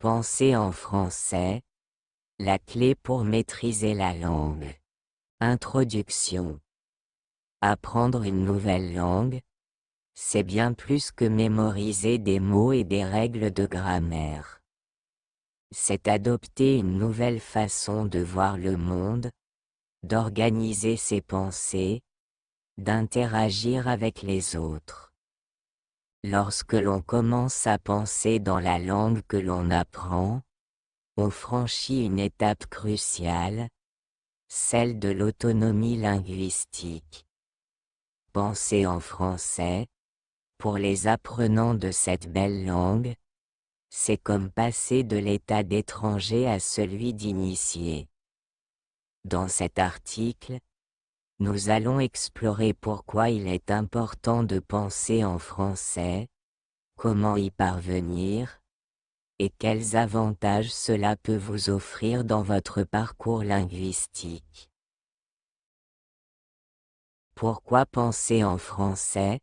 Pensez en français, la clé pour maîtriser la langue. Introduction. Apprendre une nouvelle langue, c'est bien plus que mémoriser des mots et des règles de grammaire. C'est adopter une nouvelle façon de voir le monde, d'organiser ses pensées, d'interagir avec les autres. Lorsque l'on commence à penser dans la langue que l'on apprend, on franchit une étape cruciale, celle de l'autonomie linguistique. Penser en français, pour les apprenants de cette belle langue, c'est comme passer de l'état d'étranger à celui d'initié. Dans cet article, nous allons explorer pourquoi il est important de penser en français, comment y parvenir, et quels avantages cela peut vous offrir dans votre parcours linguistique. Pourquoi penser en français?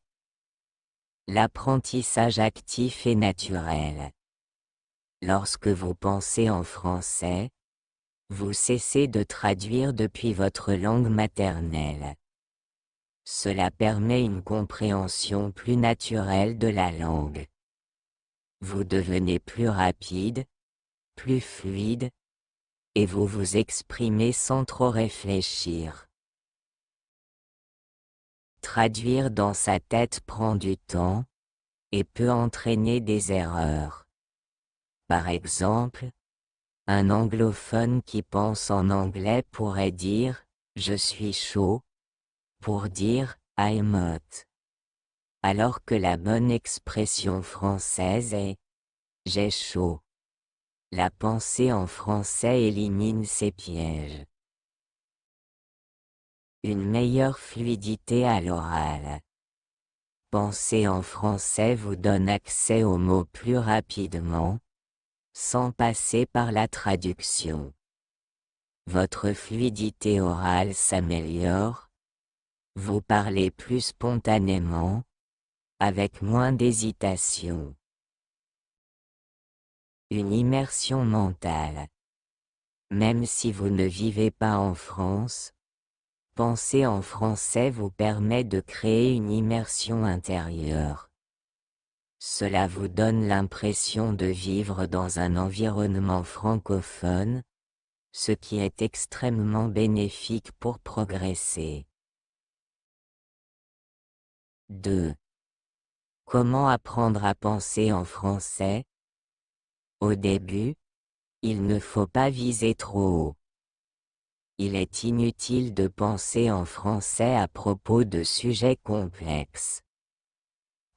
L'apprentissage actif et naturel. Lorsque vous pensez en français, vous cessez de traduire depuis votre langue maternelle. Cela permet une compréhension plus naturelle de la langue. Vous devenez plus rapide, plus fluide, et vous vous exprimez sans trop réfléchir. Traduire dans sa tête prend du temps, et peut entraîner des erreurs. Par exemple, un anglophone qui pense en anglais pourrait dire « je suis chaud » pour dire « I'm hot », alors que la bonne expression française est « j'ai chaud ». La pensée en français élimine ces pièges. Une meilleure fluidité à l'oral. Penser en français vous donne accès aux mots plus rapidement, sans passer par la traduction. Votre fluidité orale s'améliore, vous parlez plus spontanément, avec moins d'hésitation. Une immersion mentale. Même si vous ne vivez pas en France, penser en français vous permet de créer une immersion intérieure. Cela vous donne l'impression de vivre dans un environnement francophone, ce qui est extrêmement bénéfique pour progresser. 2. Comment apprendre à penser en français? Au début, il ne faut pas viser trop haut. Il est inutile de penser en français à propos de sujets complexes.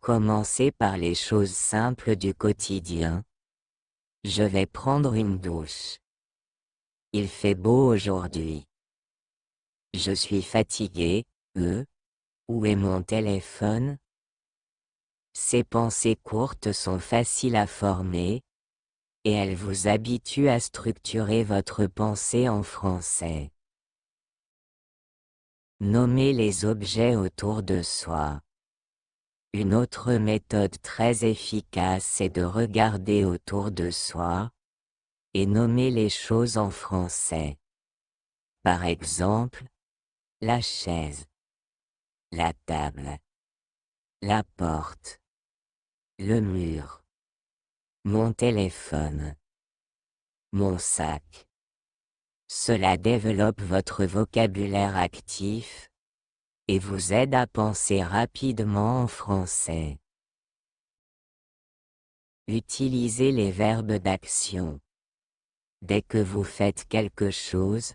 Commencez par les choses simples du quotidien. Je vais prendre une douche. Il fait beau aujourd'hui. Je suis fatigué, où est mon téléphone? Ces pensées courtes sont faciles à former, et elles vous habituent à structurer votre pensée en français. Nommez les objets autour de soi. Une autre méthode très efficace est de regarder autour de soi, et nommer les choses en français. Par exemple, la chaise, la table, la porte, le mur, mon téléphone, mon sac. Cela développe votre vocabulaire actif, et vous aide à penser rapidement en français. Utilisez les verbes d'action. Dès que vous faites quelque chose,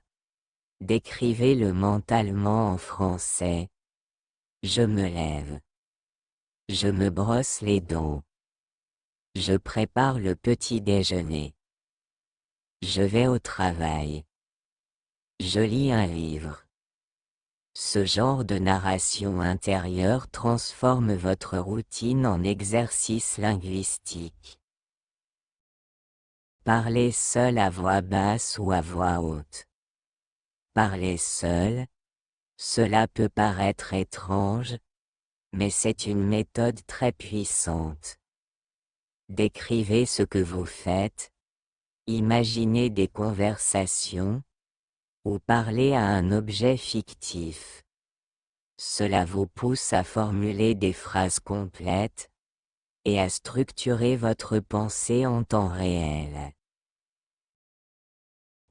décrivez-le mentalement en français. Je me lève. Je me brosse les dents. Je prépare le petit déjeuner. Je vais au travail. Je lis un livre. Ce genre de narration intérieure transforme votre routine en exercice linguistique. Parlez seul à voix basse ou à voix haute. Parler seul, cela peut paraître étrange, mais c'est une méthode très puissante. Décrivez ce que vous faites, Imaginez des conversations, ou parler à un objet fictif. Cela vous pousse à formuler des phrases complètes, et à structurer votre pensée en temps réel.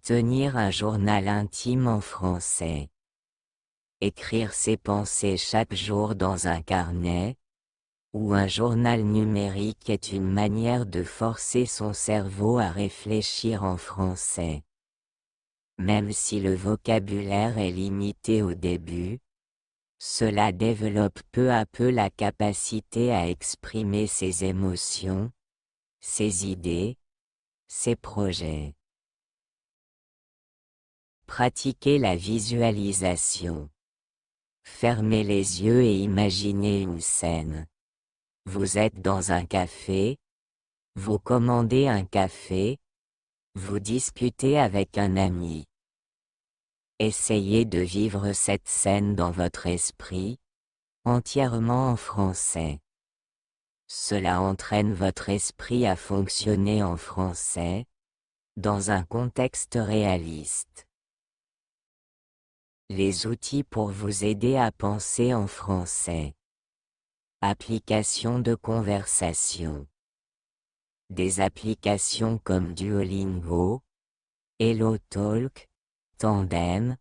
Tenir un journal intime en français. Écrire ses pensées chaque jour dans un carnet, ou un journal numérique est une manière de forcer son cerveau à réfléchir en français. Même si le vocabulaire est limité au début, cela développe peu à peu la capacité à exprimer ses émotions, ses idées, ses projets. Pratiquez la visualisation. Fermez les yeux et imaginez une scène. Vous êtes dans un café, vous commandez un café, vous discutez avec un ami. Essayez de vivre cette scène dans votre esprit, entièrement en français. Cela entraîne votre esprit à fonctionner en français, dans un contexte réaliste. Les outils pour vous aider à penser en français. Applications de conversation. Des applications comme Duolingo, HelloTalk, Tandem,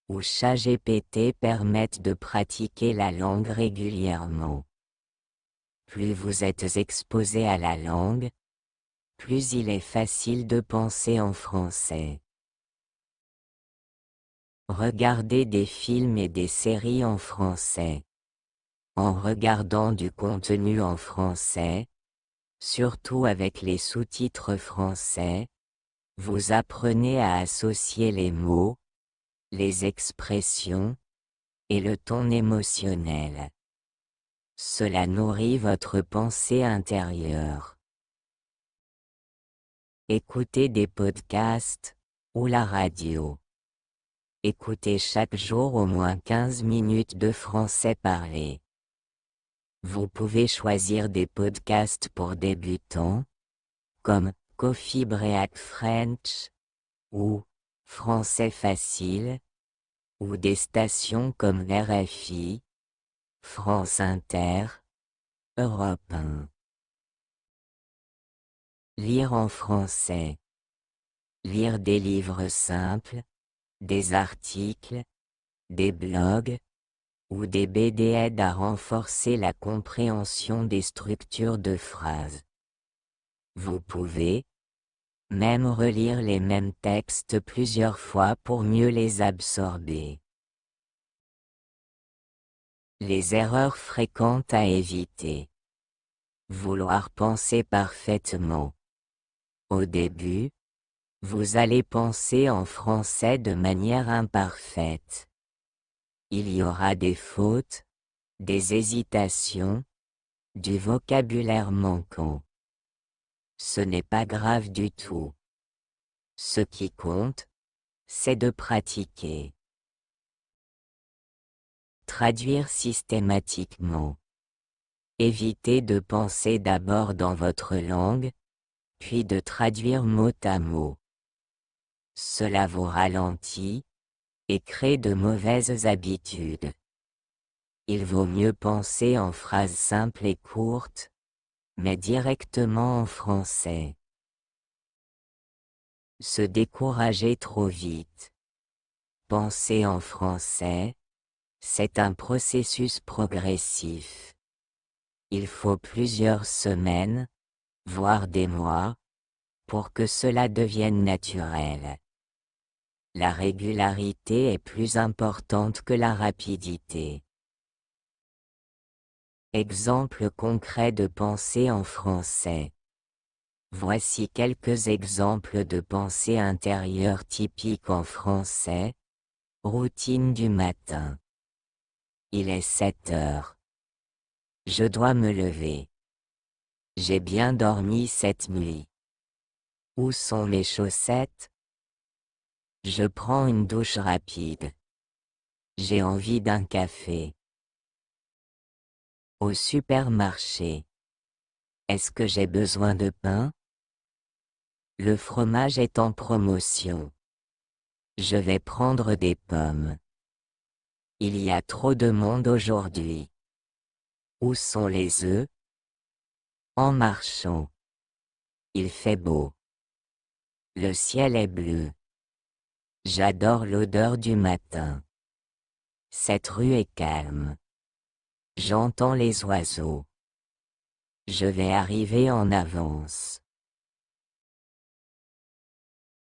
ou ChatGPT permettent de pratiquer la langue régulièrement. Plus vous êtes exposé à la langue, plus il est facile de penser en français. Regardez des films et des séries en français. En regardant du contenu en français, surtout avec les sous-titres français, vous apprenez à associer les mots, les expressions, et le ton émotionnel. Cela nourrit votre pensée intérieure. Écoutez des podcasts, ou la radio. Écoutez chaque jour au moins 15 minutes de français parlé. Vous pouvez choisir des podcasts pour débutants, comme Coffee Break French, ou Français Facile, ou des stations comme RFI, France Inter, Europe 1. Lire en français. Lire des livres simples, des articles, des blogs, ou des BD aident à renforcer la compréhension des structures de phrases. Vous pouvez même relire les mêmes textes plusieurs fois pour mieux les absorber. Les erreurs fréquentes à éviter. Vouloir penser parfaitement. Au début, vous allez penser en français de manière imparfaite. Il y aura des fautes, des hésitations, du vocabulaire manquant. Ce n'est pas grave du tout. Ce qui compte, c'est de pratiquer. Traduire systématiquement. Évitez de penser d'abord dans votre langue, puis de traduire mot à mot. Cela vous ralentit, et crée de mauvaises habitudes. Il vaut mieux penser en phrases simples et courtes, mais directement en français. Se décourager trop vite. Penser en français, c'est un processus progressif. Il faut plusieurs semaines, voire des mois, pour que cela devienne naturel. La régularité est plus importante que la rapidité. Exemple concret de pensée en français. Voici quelques exemples de pensée intérieure typiques en français. Routine du matin. Il est 7 heures. Je dois me lever. J'ai bien dormi cette nuit. Où sont mes chaussettes? Je prends une douche rapide. J'ai envie d'un café. Au supermarché. Est-ce que j'ai besoin de pain? Le fromage est en promotion. Je vais prendre des pommes. Il y a trop de monde aujourd'hui. Où sont les œufs? En marchant. Il fait beau. Le ciel est bleu. J'adore l'odeur du matin. Cette rue est calme. J'entends les oiseaux. Je vais arriver en avance.